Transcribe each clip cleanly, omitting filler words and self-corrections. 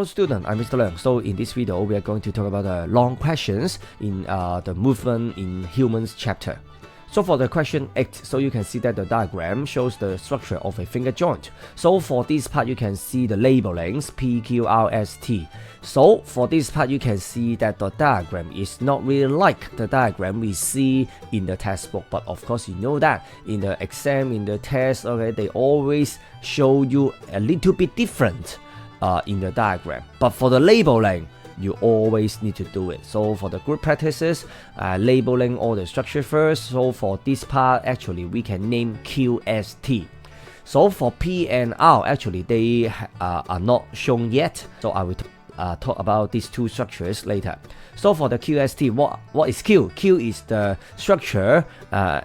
fellow student, I'm Mr. Leung. So in this video, we are going to talk about the long questions in the movement in humans chapter. So for the question 8, so you can see that the diagram shows the structure of a finger joint. So for this part, you can see the labelings P, Q, R, S, T. So for this part, you can see that the diagram is not really like the diagram we see in the textbook. But of course, you know that in the exam, in the test, okay, they always show you a little bit different in the diagram. But for the labeling, you always need to do it. So for the group practices, labeling all the structure first. So for this part, actually, we can name QST. So for P and R, actually, they are not shown yet. So I will talk about these two structures later. So for the QST, what is Q? Q is the structure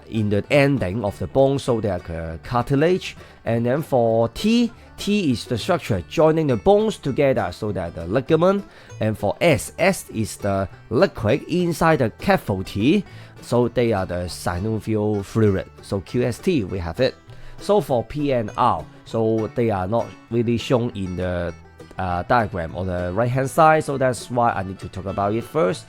in the ending of the bone, so they are cartilage. And then for T is the structure joining the bones together, so that the ligament. And for S is the liquid inside the cavity, so they are the synovial fluid. So QST, we have it. So for P and R, so they are not really shown in the diagram on the right hand side, so that's why I need to talk about it first.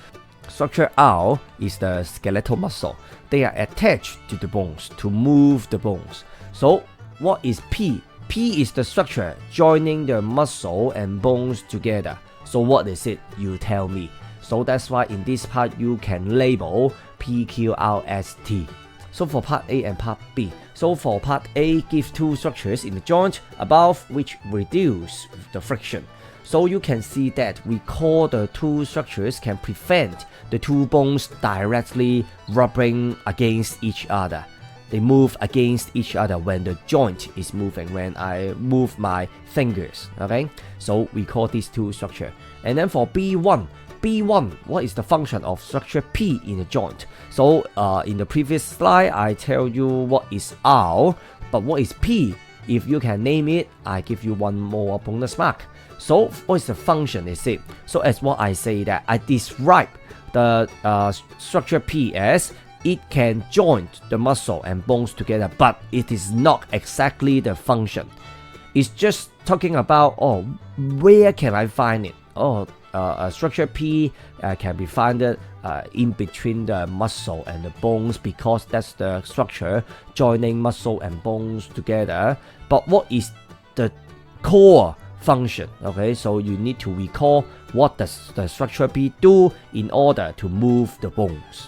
Structure R is the skeletal muscle. They are attached to the bones to move the bones. So what is P? P is the structure joining the muscle and bones together. So what is it? You tell me. So that's why in this part you can label P, Q, R, S, T. So for part A and part B. So for part A, give two structures in the joint above which reduce the friction. So you can see that we call the two structures can prevent the two bones directly rubbing against each other. They move against each other when the joint is moving, when I move my fingers, okay? So we call these two structure. And then for B1, what is the function of structure P in the joint? So in the previous slide, I tell you what is R, but what is P? If you can name it, I give you one more bonus mark. So what is the function is it? So as what I say that I describe the structure P as it can join the muscle and bones together, but it is not exactly the function. It's just talking about, where can I find it? Structure P can be found in between the muscle and the bones, because that's the structure joining muscle and bones together. But what is the core function? Okay, so you need to recall what does the structure P do in order to move the bones.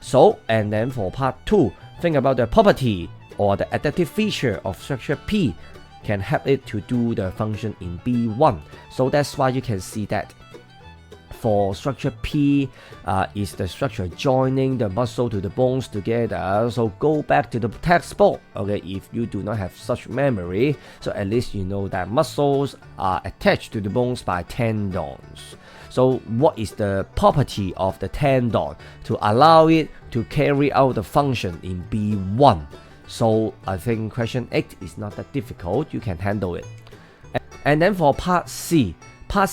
So, and then for part 2, think about the property or the adaptive feature of structure P can help it to do the function in B1. So that's why you can see that for structure P is the structure joining the muscle to the bones together. So go back to the textbook, okay, if you do not have such memory. So at least you know that muscles are attached to the bones by tendons. So what is the property of the tendon to allow it to carry out the function in B1? So I think question 8 is not that difficult, you can handle it. And then for part C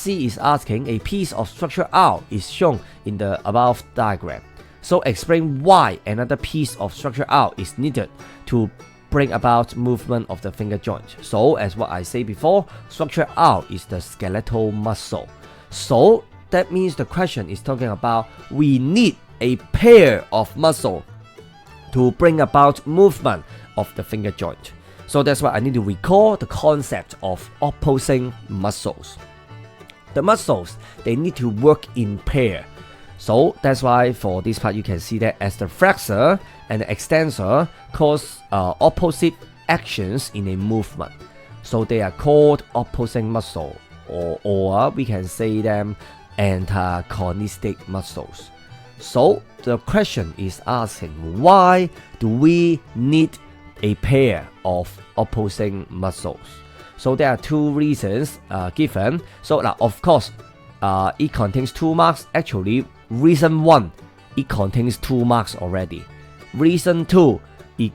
is asking a piece of structure R is shown in the above diagram. So explain why another piece of structure R is needed to bring about movement of the finger joint. So as what I said before, structure R is the skeletal muscle. So that means the question is talking about we need a pair of muscle to bring about movement of the finger joint. So that's why I need to recall the concept of opposing muscles. The muscles, they need to work in pair. So that's why for this part you can see that as the flexor and the extensor cause opposite actions in a movement. So they are called opposing muscle, or we can say them antagonistic muscles. So the question is asking, why do we need a pair of opposing muscles? So there are two reasons given. So now, of course, it contains 2 marks. Actually, reason 1, it contains 2 marks already. Reason 2, it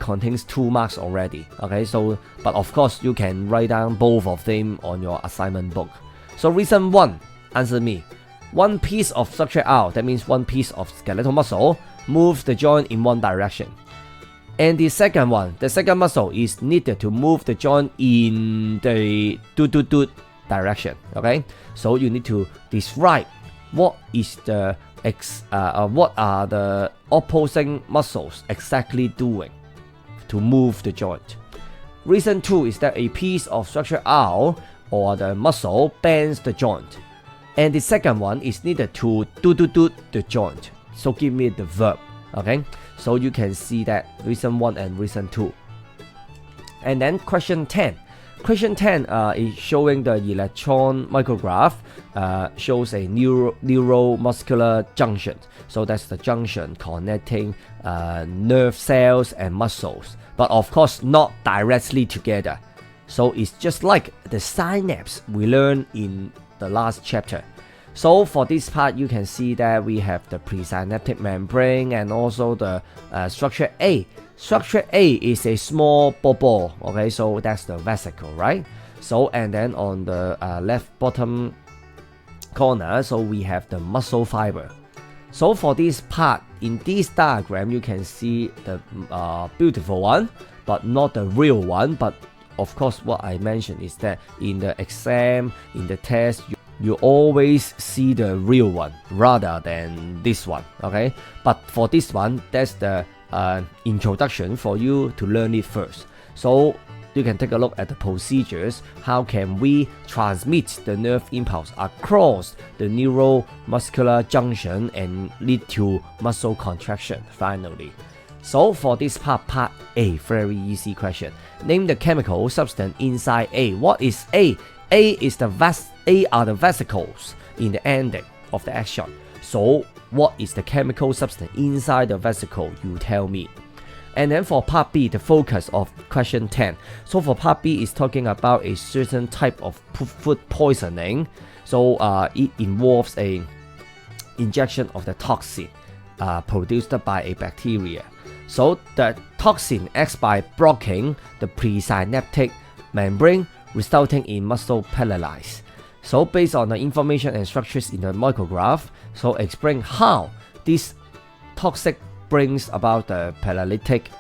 contains 2 marks already. Okay, so but of course you can write down both of them on your assignment book. So reason 1, answer me. One piece of structure R, that means one piece of skeletal muscle, moves the joint in one direction. And the second muscle is needed to move the joint in the direction. Okay, so you need to describe what are the opposing muscles exactly doing to move the joint. Reason 2 is that a piece of structure R or the muscle bends the joint. And the second one is needed to do the joint. So give me the verb. Okay, so you can see that reason 1 and reason 2. And then question 10. Question 10 is showing the electron micrograph, shows a neuromuscular junction. So that's the junction connecting nerve cells and muscles. But of course not directly together. So it's just like the synapse we learned in the last chapter. So for this part, you can see that we have the presynaptic membrane and also the structure A. Structure A is a small ball, okay, so that's the vesicle, right? So, and then on the left bottom corner, so we have the muscle fiber. So for this part, in this diagram, you can see the beautiful one, but not the real one. But of course, what I mentioned is that in the exam, in the test, you always see the real one rather than this one, okay? But for this one, that's the introduction for you to learn it first. So you can take a look at the procedures. How can we transmit the nerve impulse across the neuromuscular junction and lead to muscle contraction finally? So for this part A, very easy question. Name the chemical substance inside A. What is A? A are the vesicles in the ending of the action. So what is the chemical substance inside the vesicle? You tell me. And then for part B, the focus of question 10. So for part B is talking about a certain type of food poisoning. So it involves a injection of the toxin produced by a bacteria. So the toxin acts by blocking the presynaptic membrane, resulting in muscle paralysis. So based on the information and structures in the micrograph, so explain how this toxic brings about the paralytic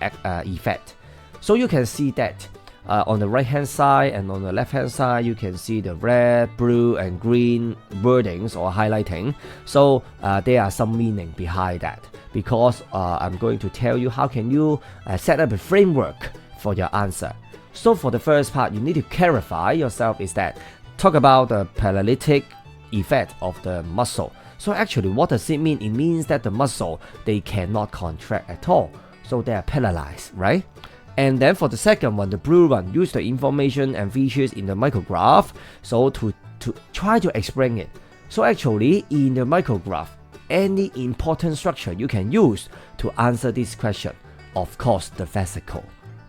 effect. So you can see that on the right hand side and on the left hand side, you can see the red, blue and green wordings or highlighting. So there are some meaning behind that, because I'm going to tell you how can you set up a framework for your answer. So for the first part, you need to clarify yourself is that talk about the paralytic effect of the muscle. So actually, what does it mean? It means that the muscle, they cannot contract at all. So they are paralyzed, right? And then for the second one, the blue one, use the information and features in the micrograph. So to try to explain it. So actually, in the micrograph, any important structure you can use to answer this question. Of course, the vesicle.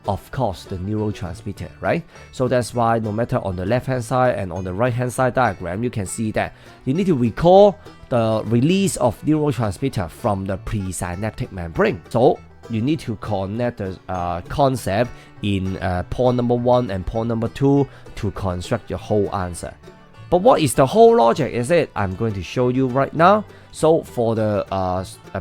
Of course, the neurotransmitter, right? So that's why no matter on the left hand side and on the right hand side diagram, you can see that you need to recall the release of neurotransmitter from the presynaptic membrane. So you need to connect the concept in point number 1 and point number 2 to construct your whole answer. But what is the whole logic? Is it? I'm going to show you right now. So for the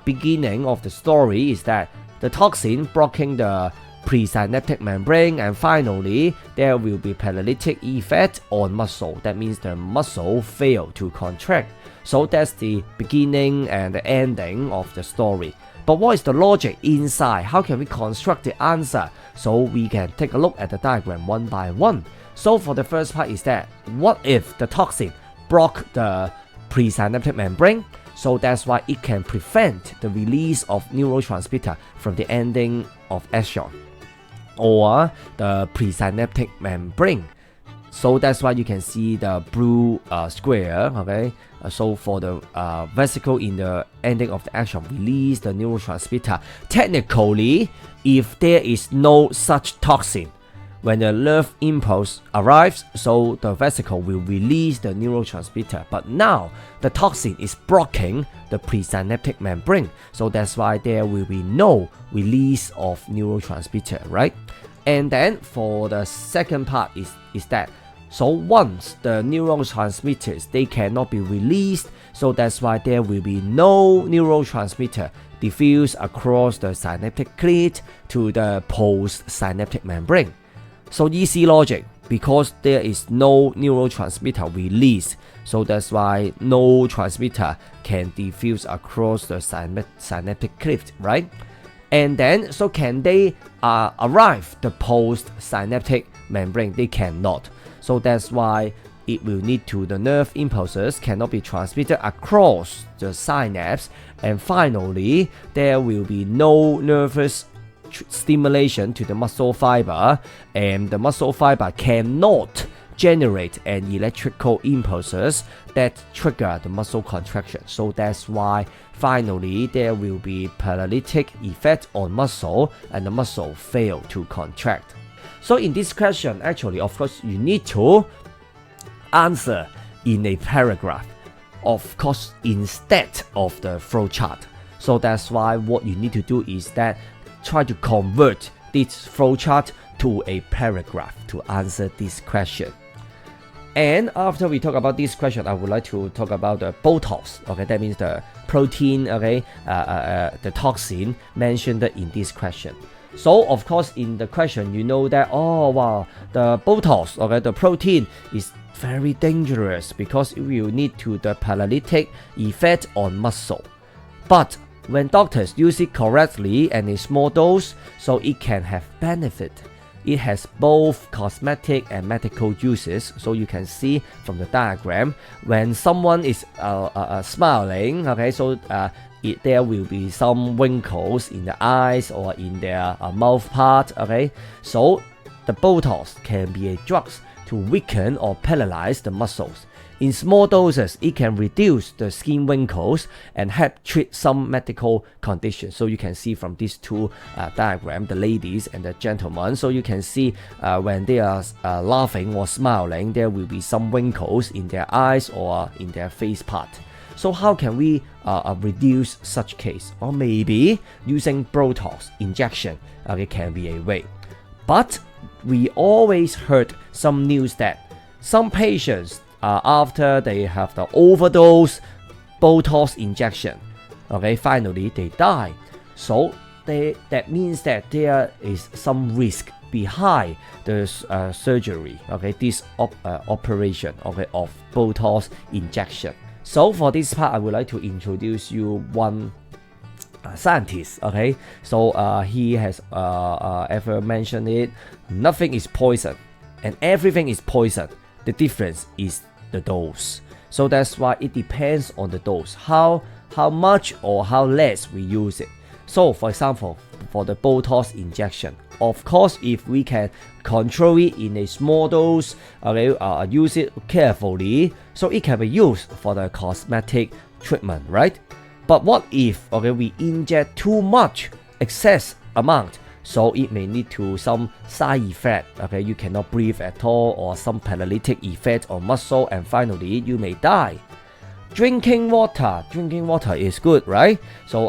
beginning of the story is that the toxin blocking the presynaptic membrane, and finally there will be paralytic effect on muscle. That means the muscle fail to contract. So that's the beginning and the ending of the story. But what is the logic inside? How can we construct the answer? So we can take a look at the diagram one by one. So for the first part is that what if the toxin block the presynaptic membrane? So that's why it can prevent the release of neurotransmitter from the ending of action or the presynaptic membrane. So that's why you can see the blue square, okay? So for the vesicle in the ending of the action, release the neurotransmitter. Technically, if there is no such toxin, when the nerve impulse arrives, so the vesicle will release the neurotransmitter. But now, the toxin is blocking the presynaptic membrane. So that's why there will be no release of neurotransmitter, right? And then for the second part is that, so once the neurotransmitters, they cannot be released, so that's why there will be no neurotransmitter diffuse across the synaptic cleft to the post-synaptic membrane. So easy logic. because there is no neurotransmitter release, so that's why no transmitter can diffuse across the synaptic cleft, right? And then, so can they arrive the post-synaptic membrane? They cannot. So that's why it will need to, the nerve impulses cannot be transmitted across the synapse. And finally, there will be no nervous stimulation to the muscle fiber, and the muscle fiber cannot generate an electrical impulses that trigger the muscle contraction. So that's why finally there will be paralytic effect on muscle and the muscle fail to contract. So in this question, actually, of course, you need to answer in a paragraph, of course, instead of the flowchart. So that's why what you need to do is that try to convert this flowchart to a paragraph to answer this question. And after we talk about this question, I would like to talk about the Botox. Okay, that means the protein. Okay, the toxin mentioned in this question. So of course, in the question, you know that, oh wow, the Botox, okay, the protein is very dangerous because it will lead to the paralytic effect on muscle. But when doctors use it correctly and in small dose, so it can have benefit. It has both cosmetic and medical uses. So you can see from the diagram, when someone is smiling, okay, so there will be some wrinkles in the eyes or in their mouth part, okay. So the Botox can be a drug to weaken or paralyze the muscles. In small doses, it can reduce the skin wrinkles and help treat some medical conditions. So you can see from these two diagrams, the ladies and the gentlemen. So you can see when they are laughing or smiling, there will be some wrinkles in their eyes or in their face part. So how can we reduce such case? Or maybe using Botox injection, okay, can be a way. But we always heard some news that some patients, after they have the overdose Botox injection, okay, finally they die. So that means that there is some risk behind the surgery, okay, this operation, okay, of Botox injection. So for this part, I would like to introduce you one scientist, okay. So he has ever mentioned it. Nothing is poison, and everything is poison. The difference is the dose. So that's why it depends on the dose, how much or how less we use it. So for example, for the Botox injection, of course, if we can control it in a small dose, okay, use it carefully, so it can be used for the cosmetic treatment, right? But what if, okay, we inject too much, excess amount, so it may lead to some side effect, okay, you cannot breathe at all, or some paralytic effect on muscle, and finally you may die. Drinking water is good, right? So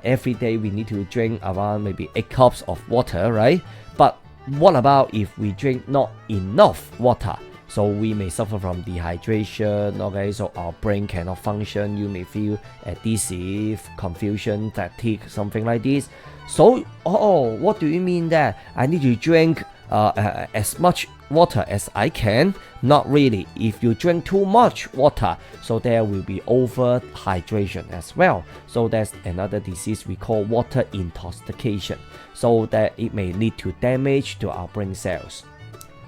every day we need to drink around maybe 8 cups of water, right? But what about if we drink not enough water? So we may suffer from dehydration, okay, so our brain cannot function, you may feel dizzy, confusion, fatigue, something like this. So, what do you mean that I need to drink as much water as I can? Not really. If you drink too much water, so there will be overhydration as well. So that's another disease we call water intoxication. So that it may lead to damage to our brain cells.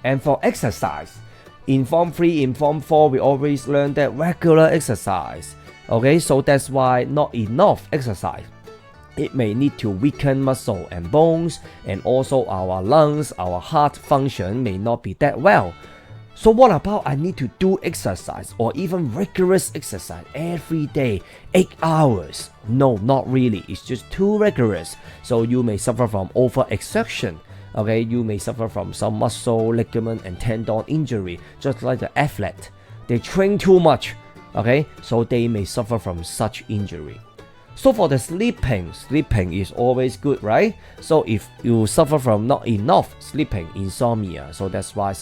And for exercise, in Form 3, in Form 4, we always learn that regular exercise. Okay, so that's why not enough exercise. It may need to weaken muscle and bones, and also our lungs, our heart function may not be that well. So what about I need to do exercise or even rigorous exercise every day, 8 hours? No, not really. It's just too rigorous. So you may suffer from overexertion. Okay, you may suffer from some muscle, ligament, and tendon injury, just like the athlete. They train too much, okay, so they may suffer from such injury. So for the sleeping is always good, right? So if you suffer from not enough sleeping, insomnia, so that's why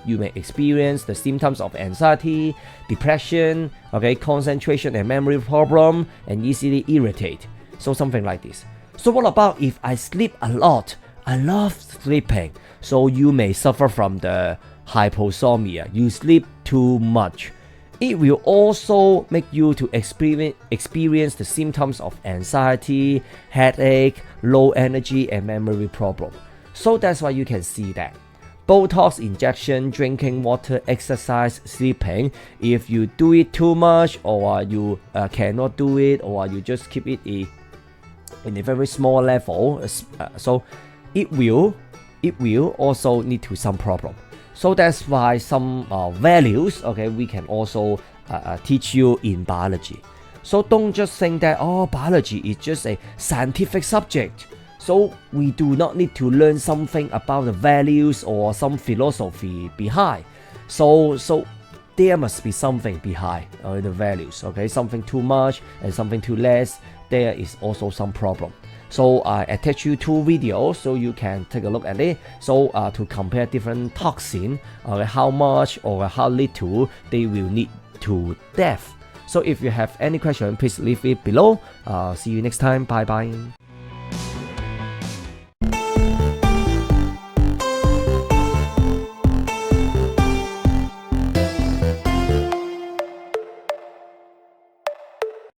you may experience the symptoms of anxiety, depression, okay, concentration and memory problem, and easily irritate. So something like this. So what about if I sleep a lot? I love sleeping. So you may suffer from the hyposomnia, you sleep too much, it will also make you to experience the symptoms of anxiety, headache, low energy, and memory problem. So that's why you can see that Botox injection, drinking water, exercise, sleeping, if you do it too much or you cannot do it or you just keep it in a very small level, so it will also lead to some problem. So that's why some values, okay, we can also teach you in biology. So don't just think that, oh, biology is just a scientific subject. So we do not need to learn something about the values or some philosophy behind. So there must be something behind the values, okay? Something too much and something too less, there is also some problem. So I attach you 2 videos so you can take a look at it. So to compare different toxin, how much or how little they will lead to death. So if you have any question, please leave it below. See you next time. Bye bye.